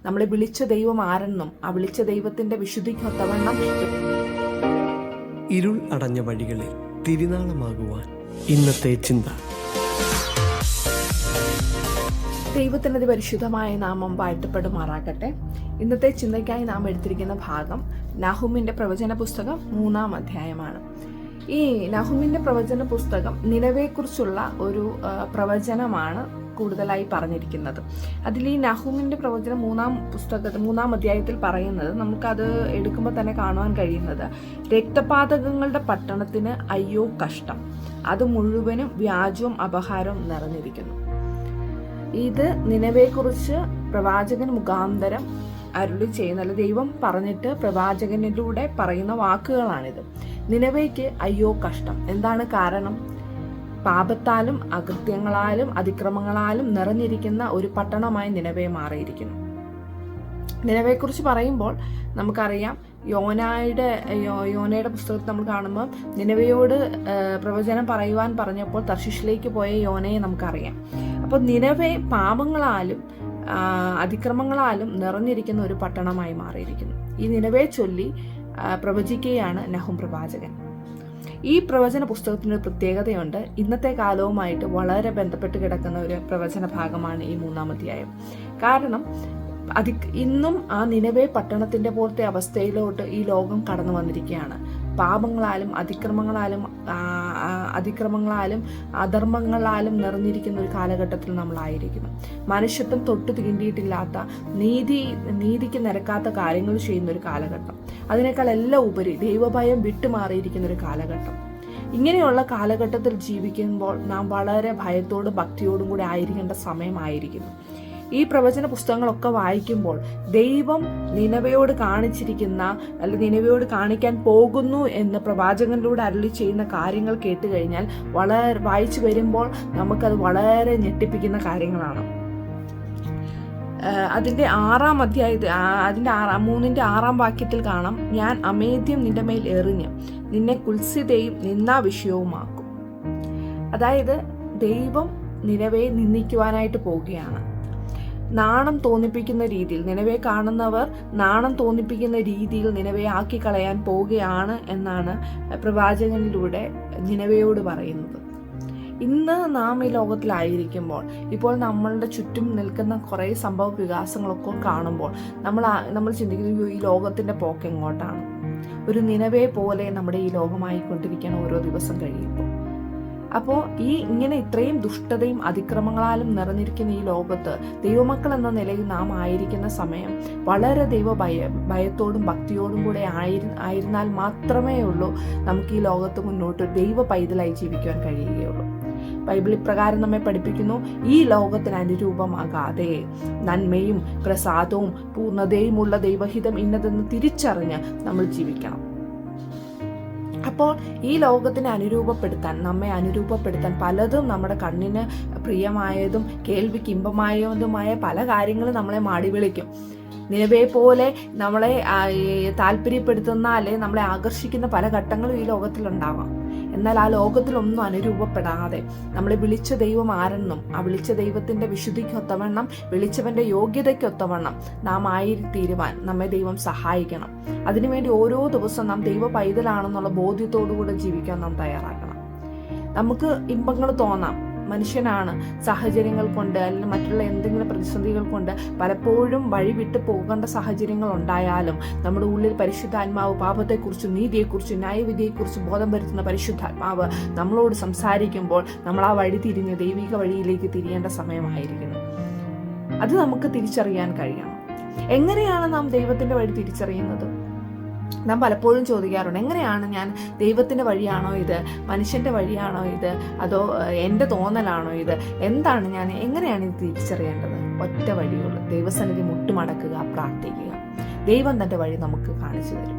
നമ്മളെ വിളിച്ച ദൈവം ആരെന്നും ആ വിളിച്ച ദൈവത്തിന്റെ വിശുദ്ധിക്കൊത്തവണ്ണം ഇരുൾ അടഞ്ഞ വഴികളിൽ തിരുനാളമാകുവാൻ ഇന്നത്തെ ചിന്ത. ദൈവത്തിൻ്റെ പരിശുദ്ധമായ നാമം വാഴ്ത്തപ്പെടുമാറാകട്ടെ. ഇന്നത്തെ ചിന്തയ്ക്കായി നാം എടുത്തിരിക്കുന്ന ഭാഗം നഹൂമിന്റെ പ്രവചന പുസ്തകം 3-ാം അധ്യായമാണ്. ഈ നഹൂമിന്റെ പ്രവചന പുസ്തകം നിനവെക്കുറിച്ചുള്ള ഒരു പ്രവചനമാണ് കൂടുതലായി പറഞ്ഞിരിക്കുന്നത്. അതിൽ ഈ നഹൂമിന്റെ പ്രവചനം 3-ാം അധ്യായത്തിൽ പറയുന്നത്, നമുക്കത് എടുക്കുമ്പോൾ തന്നെ കാണുവാൻ കഴിയുന്നത്, രക്തപാതകങ്ങളുടെ പട്ടണത്തിന് അയ്യോ കഷ്ടം, അത് മുഴുവനും വ്യാജവും അപഹാരവും നിറഞ്ഞിരിക്കുന്നു. ഇത് നിനവെക്കുറിച്ച് പ്രവാചകൻ മുഖാന്തരം അരുളി ചെയ്യുന്ന, ദൈവം പറഞ്ഞിട്ട് പ്രവാചകനിലൂടെ പറയുന്ന വാക്കുകളാണിത്. നിനവയ്ക്ക് അയ്യോ കഷ്ടം. എന്താണ് കാരണം? പാപത്താലും അകൃത്യങ്ങളാലും അതിക്രമങ്ങളാലും നിറഞ്ഞിരിക്കുന്ന ഒരു പട്ടണമായി നിനവെ മാറിയിരിക്കുന്നു. നിനവെക്കുറിച്ച് പറയുമ്പോൾ നമുക്കറിയാം, യോനയുടെ പുസ്തകത്തിൽ നമ്മൾ കാണുമ്പോൾ നിനവയോട് പ്രവചനം പറയുവാൻ പറഞ്ഞപ്പോൾ തർശീഷിലേക്ക് പോയ യോനയെ നമുക്കറിയാം. അപ്പോൾ നിനവെ പാപങ്ങളാലും അതിക്രമങ്ങളാലും നിറഞ്ഞിരിക്കുന്ന ഒരു പട്ടണമായി മാറിയിരിക്കുന്നു. ഈ നിനവെ ചൊല്ലി പ്രവചിക്കുകയാണ് നഹൂം പ്രവാചകൻ. ഈ പ്രവചന പുസ്തകത്തിനൊരു പ്രത്യേകതയുണ്ട്. ഇന്നത്തെ കാലവുമായിട്ട് വളരെ ബന്ധപ്പെട്ട് കിടക്കുന്ന ഒരു പ്രവചന ഭാഗമാണ് ഈ 3-ാം അധ്യായം. കാരണം ഇന്നും ആ നിനവെ പട്ടണത്തിന്റെ പോലത്തെ അവസ്ഥയിലോട്ട് ഈ ലോകം കടന്നു വന്നിരിക്കുകയാണ്. പാപങ്ങളാലും അതിക്രമങ്ങളാലും അധർമ്മങ്ങളാലും നിറഞ്ഞിരിക്കുന്ന ഒരു കാലഘട്ടത്തിൽ നമ്മളായിരിക്കുന്നു. മനുഷ്യത്വം തൊട്ടു തീണ്ടിയിട്ടില്ലാത്ത, നീതിക്ക് നിരക്കാത്ത കാര്യങ്ങൾ ചെയ്യുന്ന ഒരു കാലഘട്ടം. അതിനേക്കാൾ എല്ലാം ഉപരി ദൈവഭയം വിട്ടുമാറിയിരിക്കുന്ന ഒരു കാലഘട്ടം. ഇങ്ങനെയുള്ള കാലഘട്ടത്തിൽ ജീവിക്കുമ്പോൾ നാം വളരെ ഭയത്തോടും ഭക്തിയോടും കൂടി ആയിരിക്കേണ്ട സമയമായിരിക്കുന്നു. ഈ പ്രവചന പുസ്തകങ്ങളൊക്കെ വായിക്കുമ്പോൾ ദൈവം നിനവയോട് കാണിച്ചിരിക്കുന്ന, അല്ലെങ്കിൽ നിനവയോട് കാണിക്കാൻ പോകുന്നു എന്ന് പ്രവാചകനിലൂടെ അരുളി ചെയ്യുന്ന കാര്യങ്ങൾ കേട്ട് കഴിഞ്ഞാൽ വായിച്ചു വരുമ്പോൾ നമുക്കത് വളരെ ഞെട്ടിപ്പിക്കുന്ന കാര്യങ്ങളാണ്. അതിൻ്റെ 6-ാം അധ്യായത്തിൽ 3-ാം വാക്യത്തിൽ കാണാം, ഞാൻ അമേദ്യം നിന്റെ മേൽ എറിഞ്ഞ് നിന്നെ കുൽസിതയും നിന്ദാവിഷയവുമാക്കും. അതായത് ദൈവം നിനവയെ നിന്ദിക്കുവാനായിട്ട് പോവുകയാണ്. നാണം തോന്നിപ്പിക്കുന്ന രീതിയിൽ, നിനവെ കാണുന്നവർ നാണം തോന്നിപ്പിക്കുന്ന രീതിയിൽ നിനവയെ ആക്കി കളയാൻ പോവുകയാണ് എന്നാണ് പ്രവാചകനിലൂടെ നിനവയോട് പറയുന്നത്. ഇന്ന് നാം ഈ ലോകത്തിലായിരിക്കുമ്പോൾ, ഇപ്പോൾ നമ്മളുടെ ചുറ്റും നിൽക്കുന്ന കുറേ സംഭവ വികാസങ്ങളൊക്കെ കാണുമ്പോൾ നമ്മൾ ചിന്തിക്കുന്നു, ഈ ലോകത്തിന്റെ പോക്ക് എങ്ങോട്ടാണ്? ഒരു നിനവെ പോലെ നമ്മുടെ ഈ ലോകമായിക്കൊണ്ടിരിക്കുകയാണ് ഓരോ ദിവസം കഴിയുമ്പോൾ. അപ്പോൾ ഇങ്ങനെ ഇത്രയും ദുഷ്ടതയും അതിക്രമങ്ങളാലും നിറഞ്ഞിരിക്കുന്ന ഈ ലോകത്ത് ദൈവമക്കൾ എന്ന നിലയിൽ നാം ആയിരിക്കുന്ന സമയം വളരെ ഭയത്തോടും ഭക്തിയോടും കൂടെ ആയിരുന്നാൽ മാത്രമേ ഉള്ളൂ നമുക്ക് ഈ ലോകത്ത് മുന്നോട്ട് ദൈവ പൈതലായി ജീവിക്കുവാൻ കഴിയുകയുള്ളൂ. ബൈബിൾ ഇപ്രകാരം നമ്മെ പഠിപ്പിക്കുന്നു, ഈ ലോകത്തിന് അനുരൂപമാകാതെ നന്മയും പ്രസാദവും പൂർണ്ണതയുമുള്ള ദൈവഹിതം ഇന്നതെന്ന് തിരിച്ചറിഞ്ഞ് നമ്മൾ ജീവിക്കണം. അപ്പോൾ ഈ ലോകത്തിനെ നമ്മെ അനുരൂപപ്പെടുത്താൻ പലതും, നമ്മുടെ കണ്ണിന് പ്രിയമായതും കേൾവിക്ക് ഇമ്പമായതുമായ പല കാര്യങ്ങളും നമ്മളെ മാടി വിളിക്കും. നിലവെ പോലെ നമ്മളെ താല്പര്യപ്പെടുത്തുന്ന, അല്ലെങ്കിൽ നമ്മളെ ആകർഷിക്കുന്ന പല ഘട്ടങ്ങളും ഈ ലോകത്തിലുണ്ടാവാം. എന്നാൽ ആ ലോകത്തിലൊന്നും അനുരൂപപ്പെടാതെ നമ്മളെ വിളിച്ച ദൈവം ആരെന്നും ആ വിളിച്ച ദൈവത്തിന്റെ വിശുദ്ധിക്കൊത്തവണ്ണം, വിളിച്ചവന്റെ യോഗ്യതയ്ക്കൊത്തവണ്ണം നാം ആയിത്തീരുവാൻ നമ്മെ ദൈവം സഹായിക്കണം. അതിനുവേണ്ടി ഓരോ ദിവസവും നാം ദൈവ പൈതലാണെന്നുള്ള ബോധ്യത്തോടുകൂടെ ജീവിക്കാൻ നാം തയ്യാറാക്കണം. നമുക്ക് ഇമ്പങ്ങൾ തോന്നാം, മനുഷ്യനാണ്, സാഹചര്യങ്ങൾ കൊണ്ട് അല്ലെങ്കിൽ മറ്റുള്ള എന്തെങ്കിലും പ്രതിസന്ധികൾ കൊണ്ട് പലപ്പോഴും വഴിവിട്ട് പോകേണ്ട സാഹചര്യങ്ങൾ ഉണ്ടായാലും നമ്മുടെ ഉള്ളിൽ പരിശുദ്ധാത്മാവ് പാപത്തെക്കുറിച്ചും നീതിയെക്കുറിച്ചും ന്യായവിധിയെക്കുറിച്ചും ബോധം വരുത്തുന്ന പരിശുദ്ധാത്മാവ് നമ്മളോട് സംസാരിക്കുമ്പോൾ നമ്മൾ ആ വഴി തിരിഞ്ഞ് ദൈവിക വഴിയിലേക്ക് തിരിയേണ്ട സമയമായിരിക്കുന്നു. അത് നമുക്ക് തിരിച്ചറിയാൻ കഴിയണം. എങ്ങനെയാണ് നാം ദൈവത്തിന്റെ വഴി തിരിച്ചറിയുന്നത്? നാം പലപ്പോഴും ചോദിക്കാറുണ്ട്, എങ്ങനെയാണ് ഞാൻ ദൈവത്തിന്റെ വഴിയാണോ ഇത്, മനുഷ്യന്റെ വഴിയാണോ ഇത്, അതോ എൻ്റെ തോന്നലാണോ ഇത്, എങ്ങനെയാണ് ഇത് തിരിച്ചറിയേണ്ടത്? ഒറ്റ വഴിയുള്ളൂ, ദൈവസന്നിധി മുട്ടുമടക്കുക, പ്രാർത്ഥിക്കുക. ദൈവം തന്റെ വഴി നമുക്ക് കാണിച്ചു തരും.